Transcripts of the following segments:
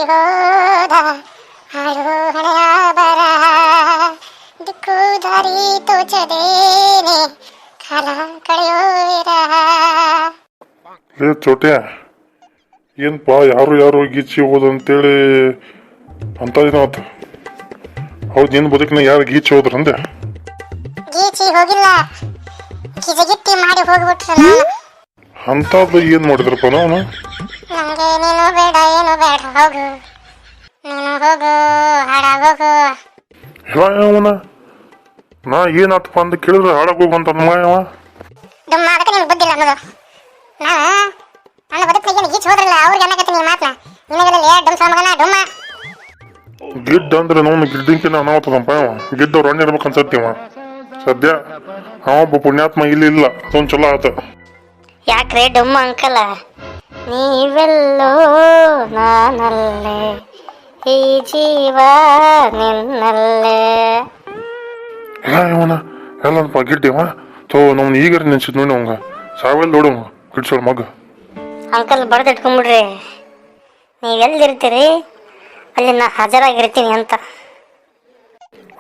ಹೋದ ಹಾಡು ಹಣೆಯ ಬರಹ ದಿಕ್ಕು ದಾರಿ ತೋಚದೇನೆ ಕಾಲ ಕಳೆಯೋ ವಿರಹ. ಲೇ ಚೋಟ್ಯ, ಏನಪ್ಪ ಯಾರು ಯಾರು ಗೀಚಿ ಹೋದಂತೇಳಿ ಅಂತ ಏನಾಯ್ತು? ಹೌದು, ನಿನ್ನ ಬದುಕಿನ ಯಾರು ಗೀಚಿ ಹೋದ್ರಂದೆ? ಗೀಚಿ ಹೋಗಿಲ್ಲ, ಗಿಜಗಿಟ್ಟಿ ಮಾಡಿ ಹೋಗ್ಬಿಟ್ರಲ್ಲ. ಅಂಥದ್ದು ಏನು ಮಾಡಿದ್ರಪ್ಪ ನಾವು? ನಂಗೆ ನೀನು ಬೇಡ, ಏನು ಬೇಡ, ಹೋಗು ನೀನು, ಹೋಗು ಹಾಡಾಗೋಗು. ಅವನ ನಾ ಏನಾತಪ್ಪ ಅಂತ ಕೇಳಿದ್ರೆ ಹಾಡಕ್ ಹೋಗಂತ ಮಾಯವ. ಡುಮ್ಮ, ಅದಕ್ಕೆ ನಿಮ್ಗೆ ಬುದ್ಧಿಲ್ಲ ಅನ್ನೋದು. ನನ್ನ ಬದುಕಿನ ಏನು ಗೀಚಿ ಹೋದ್ರಲ್ಲ, ಅವ್ರಿಗೆ ಅನ್ನಕತ್ತೀನಿ ನೀನು ಮಾತನ್ನ. ನಿನಗೆಲ್ಲ ಡುಮ್ ಸಾಮಗನ ಡುಮ್ಮ. ಗಿಡ್ಡ ಅಂದ್ರೆ ನಾವು ಗಿಡ್ಡಿಂಕಿನ ಅನಾವತ್ತದಪ್ಪ ಅವ. ಗಿಡ್ಡವ್ರು ಹಣ್ಣು ಇರ್ಬೇಕು ಅನ್ಸತ್ತೀವ. ಸದ್ಯ ಅವೊಬ್ಬ ಪುಣ್ಯಾತ್ಮ ಇಲ್ಲಿ ಇಲ್ಲ, ಅದೊಂದು ಚಲೋ ಆತ. ಯಾಕ್ರೆ ಡುಮ್ಮ ಅಂಕಲ, ನೀವೆಲ್ಲೋ ನಾನಲ್ಲೇ, ಈ ಜೀವ ನಿನ್ನಲ್ಲೇ. ಇವನ ಎಲ್ಲಪ್ಪ ಗಿಡ್ಡಿವ ತೋ ನಮ್ನ ಈಗ ನೆನ್ಸಿದ್ ನೋಡಿ ಅವಂಗ ಸಾವೆಲ್ಲ ನೋಡು ಗಿಡ್ಸೋಳ ಮಗ. ಅಂಕಲ್ ಬಡ್ದಿಟ್ಕೊಂಡ್ಬಿಡ್ರಿ, ನೀವೆಲ್ಲಿರ್ತೀರಿ ಅಲ್ಲಿ ನಾ ಹಾಜರಾಗಿರ್ತೀನಿ ಅಂತ.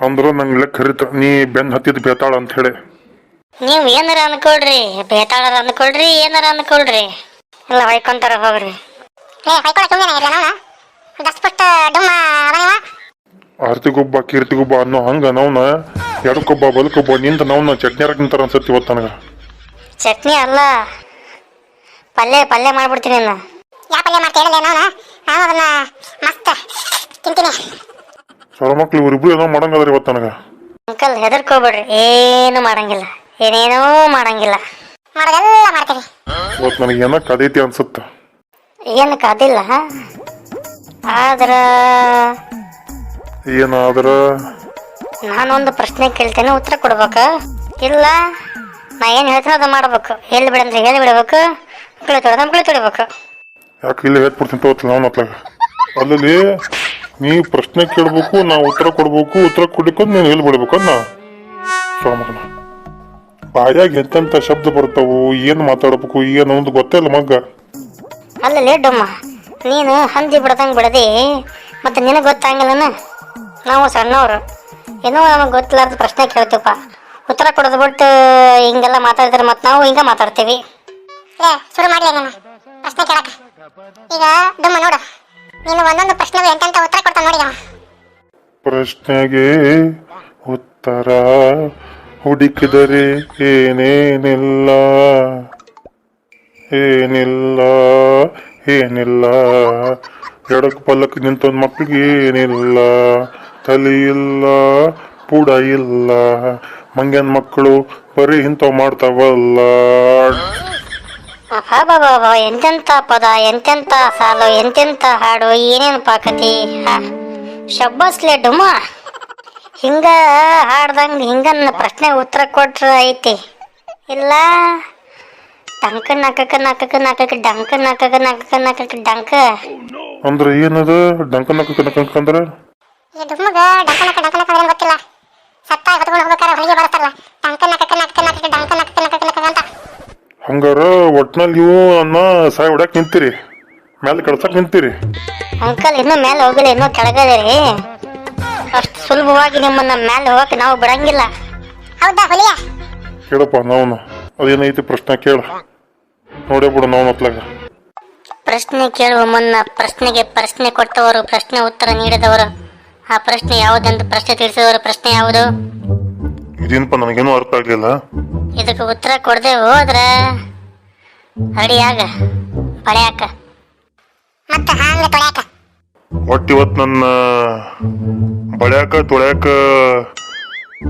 ಅಂದ್ರ ನಂಗೆ ಲೆಕ್ಕ ಹರಿತ ನೀ ಬೆನ್ ಹತ್ತಿದ್ ಬೇತಾಳ ಅಂತ ಹೇಳಿ. ನೀವು ಏನಾರ ಅನ್ಕೊಳ್ರಿ, ಬೇತಾಳರ ಅನ್ಕೊಳ್ರಿ, ಏನಾರ ಅನ್ಕೊಳ್ರಿ, ಎಲ್ಲ ಹೊಯ್ಕೊಂತಾರ ಹೋಗ್ರಿ. ಆರ್ತಿಗೊಬ್ಬ ಕೀರ್ತಿಗೊಬ್ಬ ಅನ್ನೋ ಹಂಗ ನಾವ್ನ ಎಡಕ್ಕೊಬ್ಬ ಬದುಕೊಬ್ಬ ನಿಂತ ನಾವ್ನ ಚಟ್ನಿಯಾರಕ್ ನಿಂತಾರ ಅನ್ಸತ್ತಿ ಇವತ್ತು ನನಗ. ಚಟ್ನಿ ಅಲ್ಲ, ಪಲ್ಯ ಪಲ್ಯ ಮಾಡ್ಬಿಡ್ತೀನಿ. ಯಾವ ಪಲ್ಯ ಮಾಡ್ತೀನಿ ನಾನು ಅದನ್ನ ಮಸ್ತ್ ತಿಂತೀನಿ. ಸರ ಮಕ್ಳು ಇವ್ರಿಬ್ರು ಏನೋ ಮಾಡಂಗದ್ರಿ ಇವತ್ತು ನನಗ. ಅಂಕಲ್ ಹೆದರ್ಕೋಬೇಡ್ರಿ, ಏನು ಮಾಡಂಗಿಲ್ಲ, ಏನೇನೋ ಮಾಡಂಗಿಲ್ಲ, ಮಾಡೋದೆಲ್ಲ ಮಾಡ್ತೀವಿ. ಇವತ್ತು ನನಗೆ ಏನೋ ಕದೈತಿ ಅನ್ಸುತ್ತ. ಏನಕ್ಕೆ ಅದಿಲ್ಲ, ಆದ್ರ ಏನಾದ್ರ ನಾನೊಂದು ಪ್ರಶ್ನೆ ಕೇಳ್ತೇನೆ, ಉತ್ತರ ಕೊಡ್ಬೇಕ. ಇಲ್ಲ ನಾ ಏನು ಹೇಳ್ತೀನಿ ಅದು ಮಾಡ್ಬೇಕು. ಎಲ್ಲಿ ಬಿಡಂದ್ರೆ ಹೇಳಿ ಬಿಡ್ಬೇಕು, ಮಕ್ಕಳು ತೊಡಿಬೇಕು. ಯಾಕೆ ಇಲ್ಲಿ ಹೇಳ್ಬಿಡ್ತೀನಿ ತೋತಿಲ್ಲ ನಾವು ಅತ್ಲಾಗ. ಅಲ್ಲಿ ನೀ ಪ್ರಶ್ನೆ ಕೇಳ್ಬೇಕು, ನಾ ಉತ್ತರ ಕೊಡ್ಬೇಕು, ಉತ್ತರ ಕೊಡ್ಲಿಕ್ಕೆ ನೀನು ಎಲ್ಲಿ ಬಿಡ್ಬೇಕು ನಾ ಸೋಮಗನ. ಬಾಯಾಗ ಎಂತೆಂಥ ಶಬ್ದ ಬರ್ತಾವು, ಏನು ಮಾತಾಡ್ಬೇಕು ಏನು ಒಂದು ಗೊತ್ತೇ ಇಲ್ಲ ಮಗ್ಗ. ಅಲ್ಲಲ್ಲಿ ಡೊಮ್ಮ, ನೀನು ಹಂದಿ ಬಿಡ್ದಂಗೆ ಬಿಡದಿ, ಮತ್ತೆ ನಿನಗೆ ಗೊತ್ತಾಗಿಲ್ಲನ. ನಾವು ಸಣ್ಣವರು ಏನೋ ನಮಗೆ ಗೊತ್ತಿಲ್ಲಾರ್ದ ಪ್ರಶ್ನೆ ಕೇಳ್ತೀವಪ್ಪ, ಉತ್ತರ ಕೊಡೋದು ಬಿಟ್ಟು ಹಿಂಗೆಲ್ಲ ಮಾತಾಡ್ತಾರೆ, ಮತ್ತೆ ನಾವು ಹಿಂಗೆ ಮಾತಾಡ್ತೀವಿ. ಶುರು ಮಾಡಲಿ ನೀನು ಪ್ರಶ್ನೆ ಕೇಳಕ್ಕೆ. ಈಗ ಡೊಮ್ಮ ನೋಡು, ನೀನು ಒಂದೊಂದು ಪ್ರಶ್ನೆಗೆ ಎಂತೆಂಥ ಉತ್ತರ ಕೊಡ್ತಾನೆ ನೋಡಿ. ಪ್ರಶ್ನೆಗೆ ಉತ್ತರ ಹುಡುಕಿದರೆ ಏನೇನಿಲ್ಲ, ಏನಿಲ್ಲ ಏನಿಲ್ಲ, ಎಡಕ್ ಪಲ್ಲಕ್ ನಿಂತೊಂದು ಮಕ್ಳಿಗೆ ಏನಿಲ್ಲ, ತಲೆ ಇಲ್ಲ ಪುಡ ಇಲ್ಲ, ಮಂಗ್ಯನ ಮಕ್ಕಳು ಬರೀ ಇಂಥವು ಮಾಡ್ತಾವಲ್ಲ. ಬಾಬಾ, ಎಂತೆಂಥ ಪದ, ಎಂತೆಂಥ ಸಾಲು, ಎಂತೆಂಥ ಹಾಡು, ಏನೇನು ಪಾಕತಿ. ಶಬ್ಬಸ್ಲೆ ಡುಮ್ಮ, ಹಿಂಗ ಹಾಡ್ದಂಗೆ ಹಿಂಗನ್ನ ಪ್ರಶ್ನೆ ಉತ್ತರ ಕೊಟ್ರ ಐತಿ. ಇಲ್ಲ ಟಂಕ ನಾಕಕ ನಾಕಕ ನಾಕಕ ಡಂಕ ನಾಕಕ ನಾಕಕ ನಾಕಕ ಡಂಕ ಅಂದ್ರೆ ಏನದ ಡಂಕ ನಾಕಕ ನಾಕಕ ಅಂದ್ರೆ? ಈ ಡುಮ್ಮಗ ಡಂಕ ನಾಕ ಡಂಕ ನಾಕ ಅಂದ್ರೆ ಗೊತ್ತಿಲ್ಲ. ಸತ್ತ ಹೊತ್ಕೊಂಡು ಹೋಗ್ಬೇಕಾರೆ ಹೊಲಿಗೆ ಬರ್ತಾರಲ್ಲ, ಟಂಕ ನಾಕಕ ನಾಕಕ ನಾಕಕ ಡಂಕ ನಾಕಕ ನಾಕಕ ನಾಕಕ ಅಂತ. ಹಂಗಾರ ಒಟ್ನಲ್ಲಿ ನೀವು ಅನ್ನ ಸಾಯಿ ಹೊಡ್ಯಾಕ್ ನಿಂತೀರಿ, ಮೇಲೆ ಕಳ್ಸಕ್ ನಿಂತೀರಿ. ಅಂಕಲ್ ಇನ್ನೂ ಮೇಲೆ ಹೋಗಿಲ್ಲ, ಇನ್ನೂ ಕೆಳಗದೇರಿ. ಅಷ್ಟು ಸುಲಭವಾಗಿ ನಿಮ್ಮನ್ನ ಮೇಲೆ ಹೋಗಕ್ಕೆ ನಾವು ಬಿಡಂಗಿಲ್ಲ. ಹೌದಾ ಹುಲಿಯ? ಕೇಳಪ್ಪ ನಾವು ಅದೇನೈತಿ ಪ್ರಶ್ನೆ ಕೇಳ ನೋಡೇ ಬಿಡು ನಾವು ಮತ್ಲಾಗ. ಪ್ರಶ್ನೆ ಕೇಳುವ ಮುನ್ನ ಪ್ರಶ್ನೆಗೆ ಪ್ರಶ್ನೆ ಕೊಟ್ಟವರು, ಪ್ರಶ್ನೆ ಉತ್ತರ ನೀಡಿದವರು, ಆ ಪ್ರಶ್ನೆ ಯಾವುದೆಂದು ಪ್ರಶ್ನೆ ತಿಳಿಸಿದವರು, ಪ್ರಶ್ನೆ ಯಾವುದು? ಇದೇನಪ್ಪ ನನಗೇನು ಅರ್ಥ ಆಗ್ಲಿಲ್ಲ. ಇದಕ್ಕೆ ಉತ್ತರ ಕೊಡದೆ ಹೋದ್ರ ಅಡಿಯಾಗ ಪಡ್ಯಾಕ ಮತ್ತೆ ಹಾಂಗ ತೊಳ್ಯಾಕ. ಒಟ್ಟು ಇವತ್ತು ನನ್ನ ಬಳ್ಯಾಕ ತೊಳ್ಯಾಕ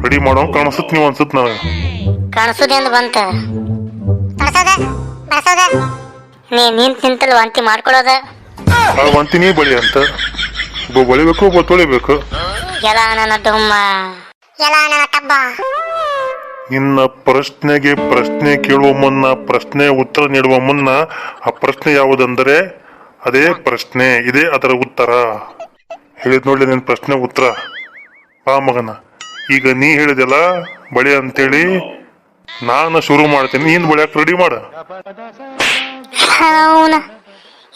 ರೆಡಿ ಮಾಡೋ ಕಾಣಿಸುತ್ತೆ ನೀವು ಅನ್ಸುತ್ತೆ ನನಗೆ. ಕಾಣಿಸೋದೆಂದು ಬಂತ ನೀನ್ ನಿಂತಲ್ಲಿ ವಾಂತಿ ಮಾಡ್ಕೊಳ್ಳೋದ. ಆ ವಾಂತಿ ನೀ ಬಳಿ ಅಂತ ಒಬ್ಬ ಬಳಿಬೇಕು, ಒಬ್ಬ ತೊಳಿಬೇಕು. ಎಲ್ಲ ನನ್ನ ಡುಮ್ಮ, ಎಲ್ಲ ನನ್ನ ಟಬ್ಬ. ನಿನ್ನ ಪ್ರಶ್ನೆಗೆ ಪ್ರಶ್ನೆ ಕೇಳುವ ಮುನ್ನ, ಪ್ರಶ್ನೆ ಉತ್ತರ ನೀಡುವ ಮುನ್ನ, ಆ ಪ್ರಶ್ನೆ ಯಾವುದಂದರೆ ಅದೇ ಪ್ರಶ್ನೆ, ಇದೇ ಅದರ ಉತ್ತರ. ಹೇಳಿದ್ ನೋಡ್ಲಿ ನಿನ್ನ ಪ್ರಶ್ನೆ ಉತ್ತರ. ಬಾ ಮಗನ, ಈಗ ನೀ ಹೇಳಿದೆಲ್ಲ ಬಳಿ ಅಂತೇಳಿ ನಾನು ಶುರು ಮಾಡ್ತೀನಿ, ನೀನ್ ಬಳಿಯಾಕ ರೆಡಿ ಮಾಡ.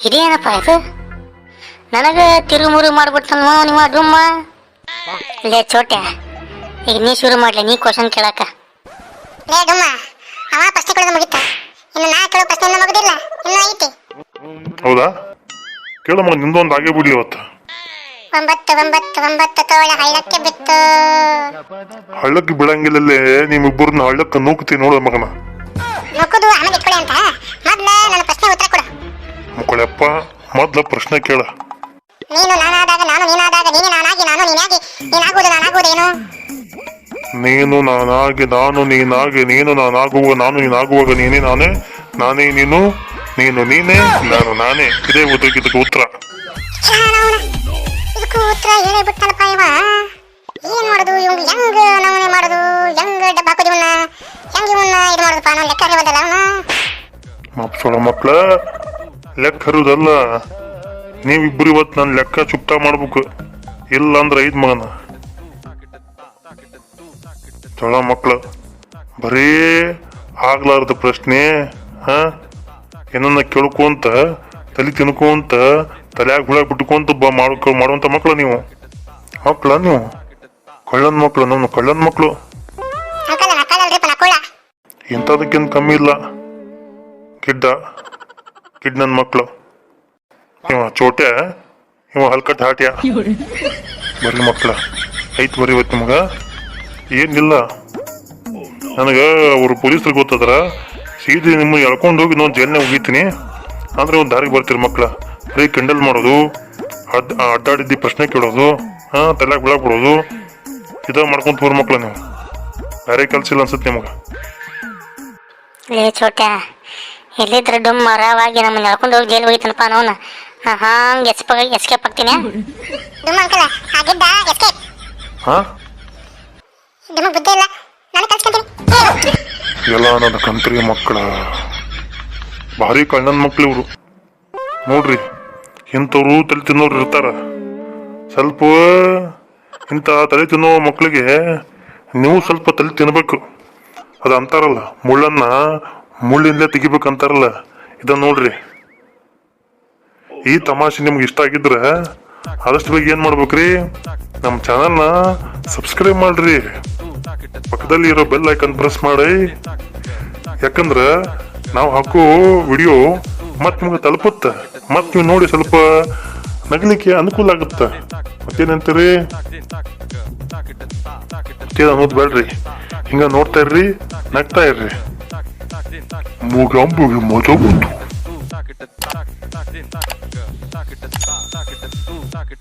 ಇದೇನಪ್ಪ ಇದು? ನನಗೆ ತಿರುಮುರು ಮಾಡ್ಬಿಟ್ಟನು ನಿಮ್ಮ ಡುಮ್ಮ. ಲೇ ಚೋಟೆ, ಈಗ ನೀ ಶುರು ಮಾಡ್ಲಿ, ನೀ ಕ್ವಶನ್ ಕೇಳಕ. ಲೇ ಡುಮ್ಮ, ಅವ ಪ್ರಶ್ನೆ ಕೇಳೋದು ಮುಗಿತ, ಇನ್ನು ನಾ ಕೇಳೋ ಪ್ರಶ್ನೆ ಇನ್ನೂ ಮುಗಿದಿಲ್ಲ, ಇನ್ನೂ ಐತಿ. ಹೌದಾ? ಕೇಳು ಮಗ, ನಿಂದೊಂದು ಆಗೇ ಬಿಡ್ಲಿ ಇವತ್ತು. 9 ತೋಳ ಹಳ್ಳಕ್ಕೆ ಬಿತ್ತು. ಹಳ್ಳಕ್ಕೆ ಬೀಳಂಗಿಲ್ಲಲ್ಲೇ, ನಿಮ್ಮಿಬ್ಬರನ್ನ ಹಳ್ಳಕ್ಕೆ ನೂಕ್ತಿ ನೋಡ ಮಗನ. ನಕ್ಕುದು ಆಮೇಲೆ ಇಟ್ಕೊಳ್ಳಿ ಅಂತ ಮೊದ್ಲ ನನ್ನ ಪ್ರಶ್ನೆ ಉತ್ತರ ಕೊಡು. ಮಕ್ಕಳಪ್ಪ, ಮೊದ್ಲ ಪ್ರಶ್ನೆ ಕೇಳ. ನೀನು ನಾನಾದಾಗ, ನಾನು ನೀನಾದಾಗ, ನೀನೇ ನಾನಾಗಿ ನಾನು ನೀನಾಗಿ, ನೀನಾಗುವುದು ನಾನಾಗುವುದೇನು? ನೀನು ನಾನಾಗಿ ನಾನು ನೀನಾಗಿ, ನೀನು ನಾನಾಗುವ ನಾನು ನೀನಾಗುವಾಗ ನೀನೇ ನಾನೇ, ನಾನೇ ನೀನು, ನೀನು ನೀನೇ, ನಾನು ನಾನೇ. ಇದೇ ಇದಕ್ಕೆ ಉತ್ತರ. ಇದಕ್ಕೂ ಉತ್ತರ ಹೇಳೇ ಬಿಟ್ಟನಪ್ಪ ಇವ. ಏನ್ ಮಾಡೋದು ಇವಂಗ? ಹೆಂಗ ನವನೆ ಮಾಡೋದು? ಹೆಂಗ ಡಬ್ಬ ಹಾಕೋದು ಇವನ್ನ? ಹೆಂಗ ಇವನ್ನ ಇದು ಮಾಡೋದಪ್ಪ? ನಾನು ಲೆಕ್ಕ ಹರಿಯೋದಲ್ಲ ಅವನ. ಮಕ್ಕಳ ಮಕ್ಕಳ ಲೆಕ್ಕ ಹರಿಯೋದಲ್ಲ, ನೀವಿಬ್ರು ಇವತ್ತು ನನ್ನ ಲೆಕ್ಕ ಚುಕ್ತಾ ಮಾಡ್ಬೇಕು, ಇಲ್ಲ ಅಂದ್ರೆ ಐದ್ ಮಗನ. ಚೊಳ ಮಕ್ಕಳು ಬರೀ ಆಗ್ಲಾರ್ದ ಪ್ರಶ್ನೆ, ಏನನ್ನ ಕೇಳ್ಕೊಂತ ತಲೆ ತಿನ್ಕೊಂತ ತಲೆಯಾಗ ಹುಳ ಬಿಟ್ಕೊಂತ ಮಾಡುವಂತ ಮಕ್ಕಳು ನೀವು. ಮಕ್ಕಳ ನೀವು ಕಳ್ಳನ್ ಮಕ್ಕಳು, ನಮ್ಮ ಕಳ್ಳನ್ ಮಕ್ಕಳು. ಅಂಕಲ್ ನಕ್ಕಲ್ರಿಪ್ಪ, ನಕ್ಕೋಳ. ಎಂಥದಕ್ಕಿಂತ ಕಮ್ಮಿ ಇಲ್ಲ. ಕಿಡ್ ನನ್ನ ಮಕ್ಕಳು. ಇವ ಚೋಟ್ಯ, ಇವ ಹಲ್ಕಟ್ ಹಾಟ್ಯ. ಬರ್ರಿ ಮಕ್ಕಳ, ಐತ್ ಬರ್ರಿ ಇವತ್ತು ನಿಮಗ. ಏನಿಲ್ಲ, ನನಗೆ ಅವರು ಪೊಲೀಸರು ಗೊತ್ತದ್ರ ಸೀದಿ ನಿಮ್ಮ ಎಳ್ಕೊಂಡು ಹೋಗಿ ಇನ್ನೊಂದು ಜೈಲ್ನಾಗ ಹೋಗಿತೀನಿ. ಅಂದ್ರೆ ಒಂದು ದಾರಿಗೆ ಬರ್ತೀರಿ ಮಕ್ಕಳ. ಬರೀ ಕೆಂಡಲ್ ಮಾಡೋದು, ಅಡ್ಡಾಡಿದ್ದಿ ಪ್ರಶ್ನೆ ಕೇಳೋದು, ತಲೆಯಾಗ ಬಿಡಾಕ್ ಬಿಡೋದು, ಇದ ಮಾಡ್ಕೊಂತ ಹೋಗ್ರಿ ಮಕ್ಕಳ. ನೀವು ಬೇರೆ ಕೆಲ್ಸ ಇಲ್ಲ ಅನ್ಸುತ್ತೆ ನಿಮಗೆ. ಲೇ ಚೋಟ, ಎಲ್ಲಿದ್ರೆ ಡುಮ್ಮ ಮರವಾಗಿ ನಮ್ಮನ್ನ ಎಳ್ಕೊಂಡು ಹೋಗಿ ಜೈಲು ಹೋಗಿತ್ತನಪ್ಪ ಅವನ. ಹಂಗೆ ಎಸ್ಕೇಪ್ ಆಗ್ತೀನಿ. ಡುಮ್ಮ ಅಂಕಲ್, ಆಗಿದ್ದ ಎಸ್ಕೇಪ್. ಡುಮ್ಮ ಬುದ್ಧಿ ಇಲ್ಲ, ನಾನು ಕಲ್ಸ್ಕೊಂತೀನಿ. ಎಲ್ಲ ನನ್ನ ಕಂತ್ರಿ ಮಕ್ಕಳ, ಭಾರಿ ಕಣ್ಣನ ಮಕ್ಳು ಇವರು. ನೋಡ್ರಿ, ಇಂಥವ್ರು ತಲೆ ತಿನ್ನೋರು ಇರ್ತಾರ. ಸ್ವಲ್ಪ ಇಂಥ ತಲೆ ತಿನ್ನೋ ಮಕ್ಕಳಿಗೆ ನೀವು ಸ್ವಲ್ಪ ತಲೆ ತಿನ್ಬೇಕು. ಅದು ಅಂತಾರಲ್ಲ, ಮುಳ್ಳನ್ನ ಮುಳ್ಳಿಂದಲೇ ತೆಗಿಬೇಕಂತಾರಲ್ಲ, ಇದನ್ನ ನೋಡ್ರಿ. ಈ ತಮಾಷೆ ನಿಮ್ಗೆ ಇಷ್ಟ ಆಗಿದ್ರೆ ಆದಷ್ಟು ಬೇಗ ಏನ್ ಮಾಡ್ಬೇಕ್ರಿ, ನಮ್ಮ ಚಾನಲ್ನ ಸಬ್ಸ್ಕ್ರೈಬ್ ಮಾಡ್ರಿ, ಪಕ್ಕದಲ್ಲಿ ಇರೋ ಬೆಲ್ ಐಕನ್ ಪ್ರೆಸ್ ಮಾಡಿ. ಯಾಕಂದ್ರೆ ನಾವು ಹಾಕೋ ವಿಡಿಯೋ ಮತ್ತೆ ನಿಮ್ಗೆ ತಲುಪುತ್ತೆ, ಮತ್ತೆ ನೀವು ನೋಡಿ ಸ್ವಲ್ಪ ನಗಲಿಕ್ಕೆ ಅನುಕೂಲ ಆಗುತ್ತೆ. ಮತ್ತೇನಂತೀರಿ? ಅನ್ನೋದು ಬೇಡ್ರಿ, ಹಿಂಗ ನೋಡ್ತಾ ಇರ್ರಿ, ನಗ್ತಾ ಇರ್ರಿ. ಮೂಗಂಬುಗೆ ಮಜಾ ಬಂತು.